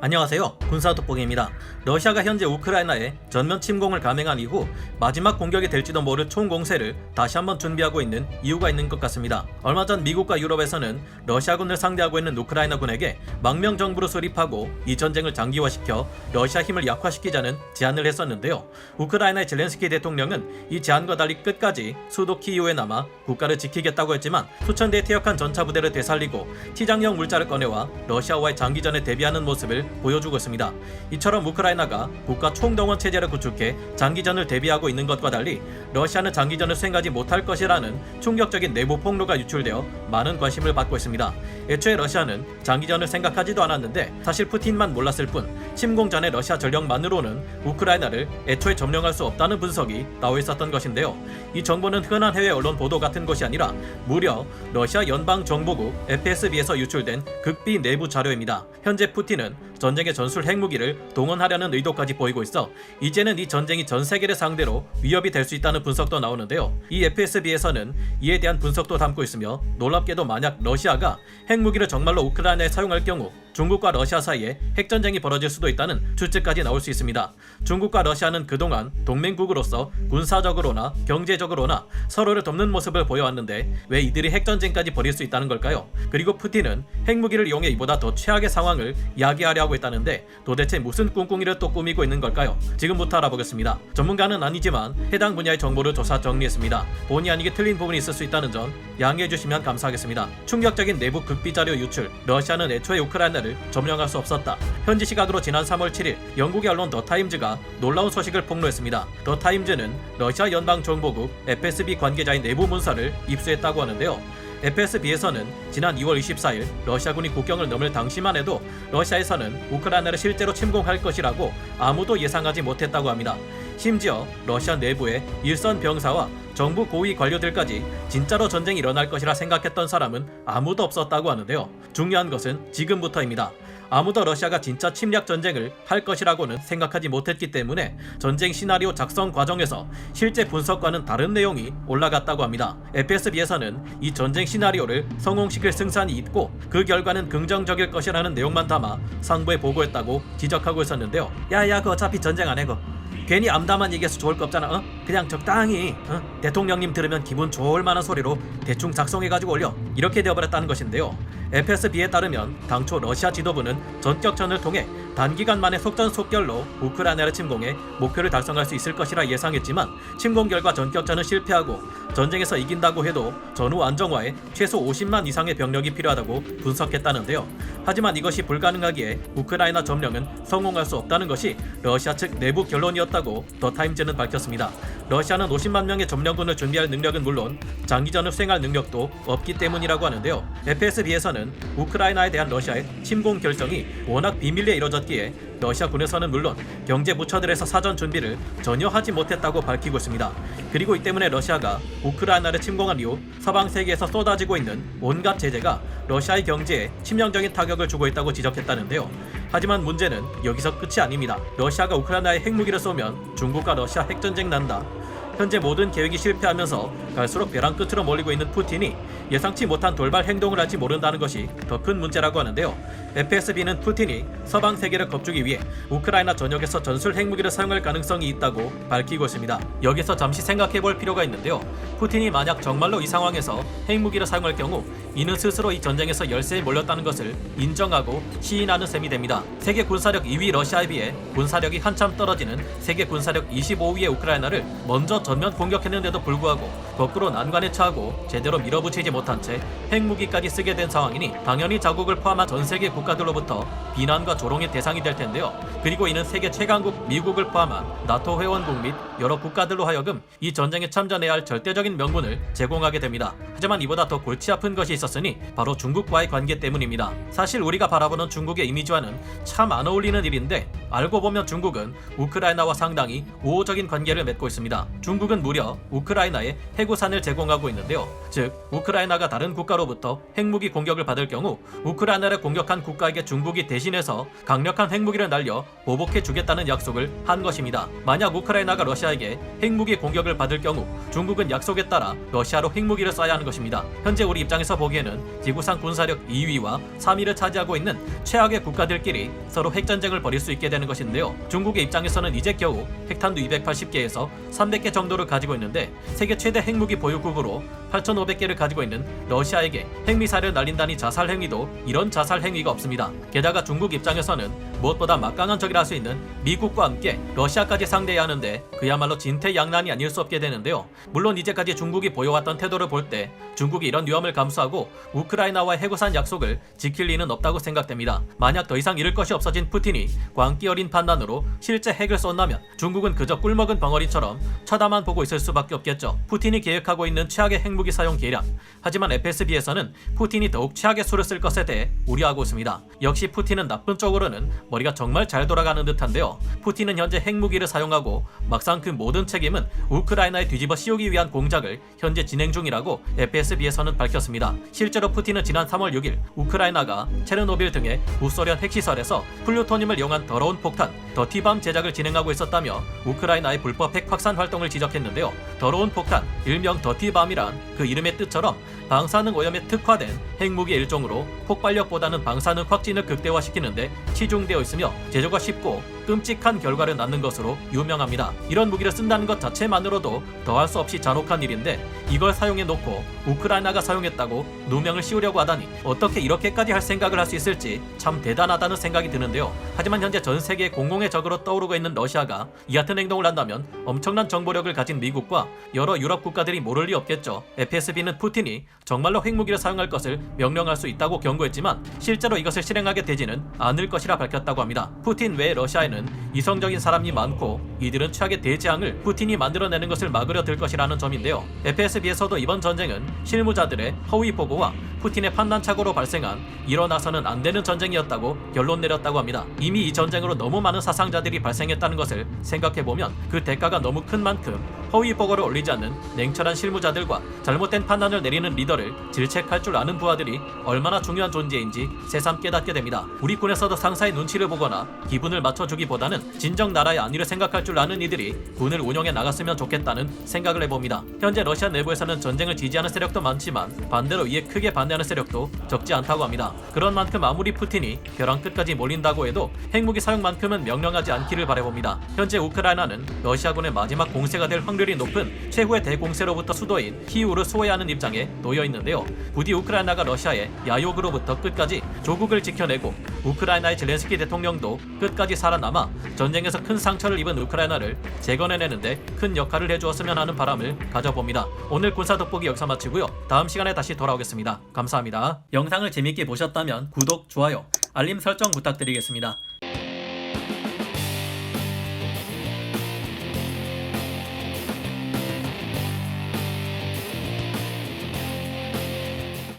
안녕하세요. 군사돋보기입니다. 러시아가 현재 우크라이나에 전면 침공을 감행한 이후 마지막 공격이 될지도 모를 총공세를 다시 한번 준비하고 있는 이유가 있는 것 같습니다. 얼마 전 미국과 유럽에서는 러시아군을 상대하고 있는 우크라이나군에게 망명 정부를 수립하고 이 전쟁을 장기화시켜 러시아 힘을 약화시키자는 제안을 했었는데요. 우크라이나의 젤렌스키 대통령은 이 제안과 달리 끝까지 수도 키이우에 남아 국가를 지키겠다고 했지만 수천 대의 퇴역한 전차 부대를 되살리고 티장형 물자를 꺼내와 러시아와의 장기전에 대비하는 모습을 보여주고 있습니다. 이처럼 우크라이나가 국가 총동원 체제를 구축해 장기전을 대비하고 있는 것과 달리 러시아는 장기전을 수행하지 못할 것이라는 충격적인 내부 폭로가 유출되어 많은 관심을 받고 있습니다. 애초에 러시아는 장기전을 생각하지도 않았는데 사실 푸틴만 몰랐을 뿐 침공 전에 러시아 전력만으로는 우크라이나를 애초에 점령할 수 없다는 분석이 나와 있었던 것인데요. 이 정보는 흔한 해외 언론 보도 같은 것이 아니라 무려 러시아 연방정보국 FSB에서 유출된 극비 내부 자료입니다. 현재 푸틴은 전쟁의 전술 핵무기를 동원하려는 의도까지 보이고 있어 이제는 이 전쟁이 전 세계를 상대로 위협이 될 수 있다는 분석도 나오는데요. 이 FSB에서는 이에 대한 분석도 담고 있으며 놀랍게도 만약 러시아가 핵무기를 정말로 우크라이나에 사용할 경우 중국과 러시아 사이에 핵전쟁이 벌어질 수도 있다는 추측까지 나올 수 있습니다. 중국과 러시아는 그동안 동맹국으로서 군사적으로나 경제적으로나 서로를 돕는 모습을 보여왔는데 왜 이들이 핵전쟁까지 벌일 수 있다는 걸까요? 그리고 푸틴은 핵무기를 이용해 이보다 더 최악의 상황을 야기하려 하고 있다는데 도대체 무슨 꿍꿍이를 또 꾸미고 있는 걸까요? 지금부터 알아보겠습니다. 전문가는 아니지만 해당 분야의 정보를 조사 정리했습니다. 본의 아니게 틀린 부분이 있을 수 있다는 점 양해해 주시면 감사하겠습니다. 충격적인 내부 극비자료 유출. 러시아는 애초에 우크라이나를 점령할 수 없었다. 현지 시각으로 지난 3월 7일 영국의 언론 더 타임즈가 놀라운 소식을 폭로했습니다. 더 타임즈는 러시아 연방정보국 FSB 관계자의 내부 문서를 입수했다고 하는데요. FSB에서는 지난 2월 24일 러시아군이 국경을 넘을 당시만 해도 러시아에서는 우크라이나를 실제로 침공할 것이라고 아무도 예상하지 못했다고 합니다. 심지어 러시아 내부의 일선 병사와 정부 고위 관료들까지 진짜로 전쟁이 일어날 것이라 생각했던 사람은 아무도 없었다고 하는데요. 중요한 것은 지금부터입니다. 아무도 러시아가 진짜 침략 전쟁을 할 것이라고는 생각하지 못했기 때문에 전쟁 시나리오 작성 과정에서 실제 분석과는 다른 내용이 올라갔다고 합니다. FSB에서는 이 전쟁 시나리오를 성공시킬 승산이 있고 그 결과는 긍정적일 것이라는 내용만 담아 상부에 보고했다고 지적하고 있었는데요. 야야, 그 어차피 전쟁 안 해, 그 괜히 암담한 얘기해서 좋을 거 없잖아. 그냥 적당히 대통령님 들으면 기분 좋을 만한 소리로 대충 작성해가지고 올려. 이렇게 되어버렸다는 것인데요. FSB에 따르면 당초 러시아 지도부는 전격전을 통해 단기간 만에 속전속결로 우크라이나를 침공해 목표를 달성할 수 있을 것이라 예상했지만 침공 결과 전격전은 실패하고 전쟁에서 이긴다고 해도 전후 안정화에 최소 50만 이상의 병력이 필요하다고 분석했다는데요. 하지만 이것이 불가능하기에 우크라이나 점령은 성공할 수 없다는 것이 러시아 측 내부 결론이었다고 더 타임즈는 밝혔습니다. 러시아는 50만 명의 점령군을 준비할 능력은 물론 장기전을 수행할 능력도 없기 때문이라고 하는데요. FSB에서는 우크라이나에 대한 러시아의 침공 결정이 워낙 비밀리에 이뤄졌기에 러시아군에서는 물론 경제 부처들에서 사전 준비를 전혀 하지 못했다고 밝히고 있습니다. 그리고 이 때문에 러시아가 우크라이나를 침공한 이후 서방 세계에서 쏟아지고 있는 온갖 제재가 러시아의 경제에 치명적인 타격을 주고 있다고 지적했다는데요. 하지만 문제는 여기서 끝이 아닙니다. 러시아가 우크라이나에 핵무기를 쏘면 중국과 러시아 핵전쟁 난다. 현재 모든 계획이 실패하면서 갈수록 벼랑 끝으로 몰리고 있는 푸틴이 예상치 못한 돌발 행동을 할지 모른다는 것이 더 큰 문제라고 하는데요. FSB는 푸틴이 서방 세계를 겁주기 위해 우크라이나 전역에서 전술 핵무기를 사용할 가능성이 있다고 밝히고 있습니다. 여기서 잠시 생각해볼 필요가 있는데요. 푸틴이 만약 정말로 이 상황에서 핵무기를 사용할 경우 이는 스스로 이 전쟁에서 열세에 몰렸다는 것을 인정하고 시인하는 셈이 됩니다. 세계 군사력 2위 러시아에 비해 군사력이 한참 떨어지는 세계 군사력 25위의 우크라이나를 먼저 전면 공격했는데도 불구하고 거꾸로 난관에 처하고 제대로 밀어붙이지 못한 채 핵무기까지 쓰게 된 상황이니 당연히 자국을 포함한 전 세계 국가들로부터 비난과 조롱의 대상이 될 텐데요. 그리고 이는 세계 최강국 미국을 포함한 나토 회원국 및 여러 국가들로 하여금 이 전쟁에 참전해야 할 절대적인 명분을 제공하게 됩니다. 하지만 이보다 더 골치 아픈 것이 있었으니 바로 중국과의 관계 때문입니다. 사실 우리가 바라보는 중국의 이미지와는 참 안 어울리는 일인데 알고 보면 중국은 우크라이나와 상당히 우호적인 관계를 맺고 있습니다. 중국은 무려 우크라이나에 해구산을 제공하고 있는데요. 즉 우크라이나가 다른 국가로부터 핵무기 공격을 받을 경우 우크라이나를 공격한 국가에게 중국이 대신해서 강력한 핵무기를 날려 보복해 주겠다는 약속을 한 것입니다. 만약 우크라이나가 러시아에게 핵무기 공격을 받을 경우 중국은 약속에 따라 러시아로 핵무기를 쏴야 하는 것입니다. 현재 우리 입장에서 보기에는 지구상 군사력 2위와 3위를 차지하고 있는 최악의 국가들끼리 서로 핵전쟁을 벌일 수 있게 되는 것인데요. 중국의 입장에서는 이제 겨우 핵탄두 280개에서 300개 정도를 가지고 있는데 세계 최대 핵무기 보유국으로 8,500개를 가지고 있는 러시아에게 핵미사일을 날린다니 자살 행위도 이런 자살 행위가 없습니다. 게다가 중국 입장에서는 무엇보다 막강한 적이라 할 수 있는 미국과 함께 러시아까지 상대해야 하는데 그야말로 진퇴양난이 아닐 수 없게 되는데요. 물론 이제까지 중국이 보여왔던 태도를 볼 때 중국이 이런 위험을 감수하고 우크라이나와의 해구산 약속을 지킬 리는 없다고 생각됩니다. 만약 더 이상 잃을 것이 없어진 푸틴이 광기 어린 판단으로 실제 핵을 쏜다면 중국은 그저 꿀먹은 벙어리처럼 쳐다만 보고 있을 수밖에 없겠죠. 푸틴이 계획하고 있는 최악의 핵무기 사용 계략. 하지만 FSB에서는 푸틴이 더욱 최악의 수를 쓸 것에 대해 우려하고 있습니다. 역시 푸틴은 나쁜 쪽으로는 머리가 정말 잘 돌아가는 듯한데요. 푸틴은 현재 핵무기를 사용하고 막상 그 모든 책임은 우크라이나에 뒤집어 씌우기 위한 공작을 현재 진행 중이라고 FSB에서는 밝혔습니다. 실제로 푸틴은 지난 3월 6일 우크라이나가 체르노빌 등의 구소련 핵시설에서 플루토늄을 이용한 더러운 폭탄 더티밤 제작을 진행하고 있었다며 우크라이나의 불법 핵 확산 활동을 지적했는데요. 더러운 폭탄, 일명 더티밤이란 그 이름의 뜻처럼 방사능 오염에 특화된 핵무기의 일종으로 폭발력보다는 방사능 확진을 극대화시키는데 치중되어 있으며 제조가 쉽고 끔찍한 결과를 낳는 것으로 유명합니다. 이런 무기를 쓴다는 것 자체만으로도 더할 수 없이 잔혹한 일인데 이걸 사용해 놓고 우크라이나가 사용했다고 누명을 씌우려고 하다니 어떻게 이렇게까지 할 생각을 할 수 있을지 참 대단하다는 생각이 드는데요. 하지만 현재 전 세계의 공공의 적으로 떠오르고 있는 러시아가 이 같은 행동을 한다면 엄청난 정보력을 가진 미국과 여러 유럽 국가들이 모를 리 없겠죠. FSB는 푸틴이 정말로 핵무기를 사용할 것을 명령할 수 있다고 경고했지만 실제로 이것을 실행하게 되지는 않을 것이라 밝혔다고 합니다. 푸틴 외 러시아에는 이성적인 사람이 많고 이들은 최악의 대재앙을 푸틴이 만들어내는 것을 막으려 들 것이라는 점인데요. FSB에서도 이번 전쟁은 실무자들의 허위 보고와 푸틴의 판단착오로 발생한 일어나서는 안 되는 전쟁이었다고 결론 내렸다고 합니다. 이미 이 전쟁으로 너무 많은 사상자들이 발생했다는 것을 생각해보면 그 대가가 너무 큰 만큼 허위 보고를 올리지 않는 냉철한 실무자들과 잘못된 판단을 내리는 리더를 질책할 줄 아는 부하들이 얼마나 중요한 존재인지 새삼 깨닫게 됩니다. 우리 군에서도 상사의 눈치를 보거나 기분을 맞춰주기보다는 진정 나라의 안위를 생각할 줄 아는 이들이 군을 운영해 나갔으면 좋겠다는 생각을 해봅니다. 현재 러시아 내부에서는 전쟁을 지지하는 세력도 많지만 반대로 이에 크게 반대하는 세력도 적지 않다고 합니다. 그런 만큼 아무리 푸틴이 벼랑 끝까지 몰린다고 해도 핵무기 사용만큼은 명령하지 않기를 바라봅니다. 현재 우크라이나는 러시아군의 마지막 공세가 될 확률이 높은 최후의 대공세로부터 수도인 키이우를 수호해야 하는 입장에 놓여 있는데요. 부디 우크라이나가 러시아의 야욕으로부터 끝까지 조국을 지켜내고 우크라이나의 젤렌스키 대통령도 끝까지 살아남아 전쟁에서 큰 상처를 입은 우크라이나를 재건해내는데 큰 역할을 해주었으면 하는 바람을 가져봅니다. 오늘 군사 돋보기 여기서 마치고요. 다음 시간에 다시 돌아오겠습니다. 감사합니다. 영상을 재밌게 보셨다면 구독, 좋아요, 알림 설정 부탁드리겠습니다.